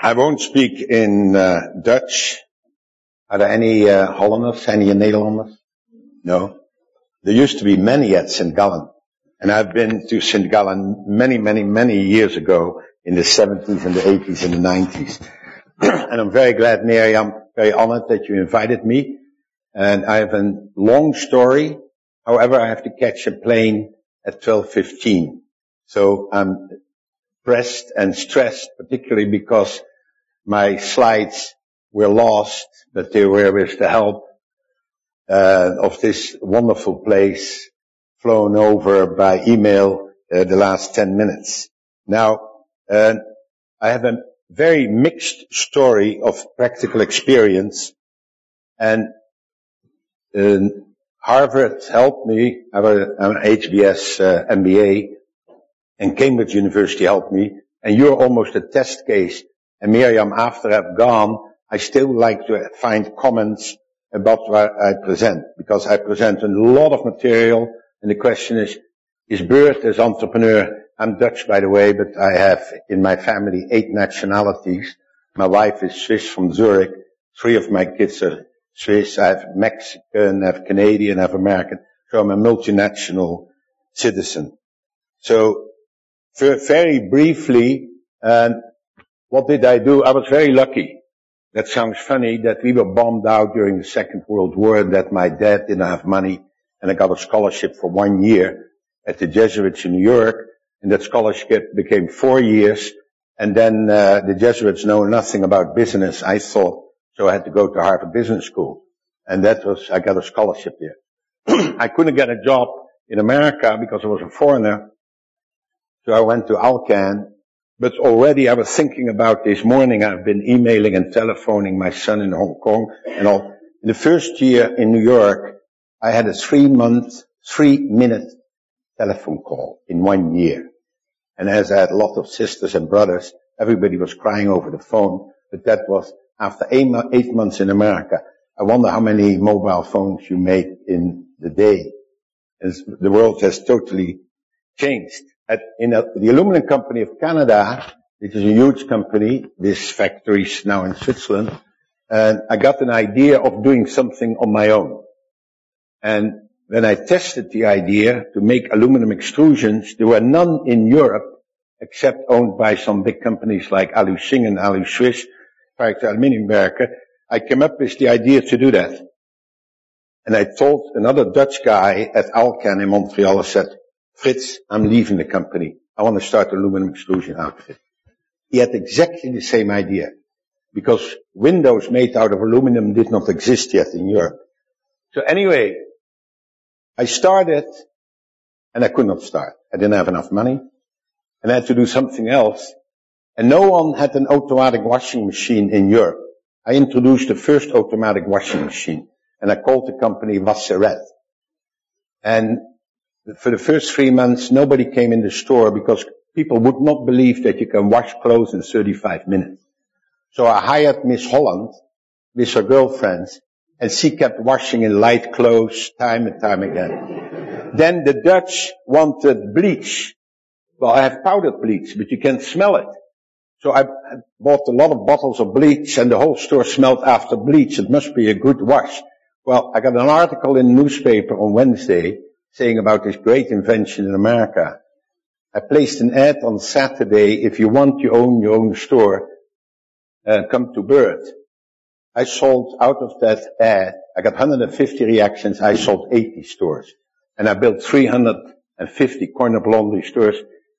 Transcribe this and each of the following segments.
I won't speak in Dutch. Are there any Hollanders, any Nederlanders? No. There used to be many at St. Gallen. And I've been to St. Gallen many years ago in the 70s and the 80s and the 90s. And I'm very glad, Miriam, very honored that you invited me. And I have a long story. However, I have to catch a plane at 12:15. So I'm pressed and stressed, particularly because my slides were lost, but they were with the help of this wonderful place flown over by email the last 10 minutes. Now, I have a very mixed story of practical experience, and Harvard helped me. I'm an HBS MBA, and Cambridge University helped me, and you're almost a test case. And Miriam, after I've gone, I still like to find comments about what I present, because I present a lot of material, and the question is Bert as entrepreneur? I'm Dutch, by the way, but I have in my family 8 nationalities. My wife is Swiss from Zurich. 3 of my kids are Swiss. I have Mexican, I have Canadian, I have American. So I'm a multinational citizen. So, very briefly, what did I do? I was very lucky. That sounds funny that we were bombed out during the Second World War, that my dad didn't have money, and I got a scholarship for 1 year at the Jesuits in New York, and that scholarship became 4 years, and then the Jesuits know nothing about business, I thought, so I had to go to Harvard Business School, and I got a scholarship there. I couldn't get a job in America because I was a foreigner, so I went to Alcan. But already I was thinking about this morning. I've been emailing and telephoning my son in Hong Kong and all. In the first year in New York, I had a 3-minute telephone call in 1 year. And as I had a lot of sisters and brothers, everybody was crying over the phone. But that was after 8 months in America. I wonder how many mobile phones you make in the day. As the world has totally changed. The aluminum company of Canada, which is a huge company, this factory is now in Switzerland, and I got an idea of doing something on my own. And when I tested the idea to make aluminum extrusions, there were none in Europe except owned by some big companies like Alu Sing and Alu Swiss, Factory Aluminiumwerken. I came up with the idea to do that. And I told another Dutch guy at Alcan in Montreal, I said, Fritz, I'm leaving the company. I want to start an aluminum extrusion outfit. He had exactly the same idea, because windows made out of aluminum did not exist yet in Europe. So anyway, I started, and I could not start. I didn't have enough money, and I had to do something else. And no one had an automatic washing machine in Europe. I introduced the first automatic washing machine, and I called the company Wasseret. And for the first 3 months, nobody came in the store because people would not believe that you can wash clothes in 35 minutes. So I hired Miss Holland with her girlfriends, and she kept washing in light clothes time and time again. Then the Dutch wanted bleach. Well, I have powdered bleach, but you can't smell it. So I bought a lot of bottles of bleach, and the whole store smelled after bleach. It must be a good wash. Well, I got an article in the newspaper on Wednesday saying about this great invention in America. I placed an ad on Saturday, if you want to own your own store, come to Bert. I sold out of that ad, I got 150 reactions, I sold 80 stores. And I built 350 corner blondie stores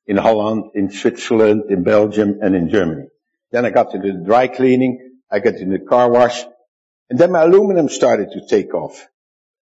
in Holland, in Switzerland, in Belgium, and in Germany. Then I got into the dry cleaning, I got into the car wash, and then my aluminum started to take off.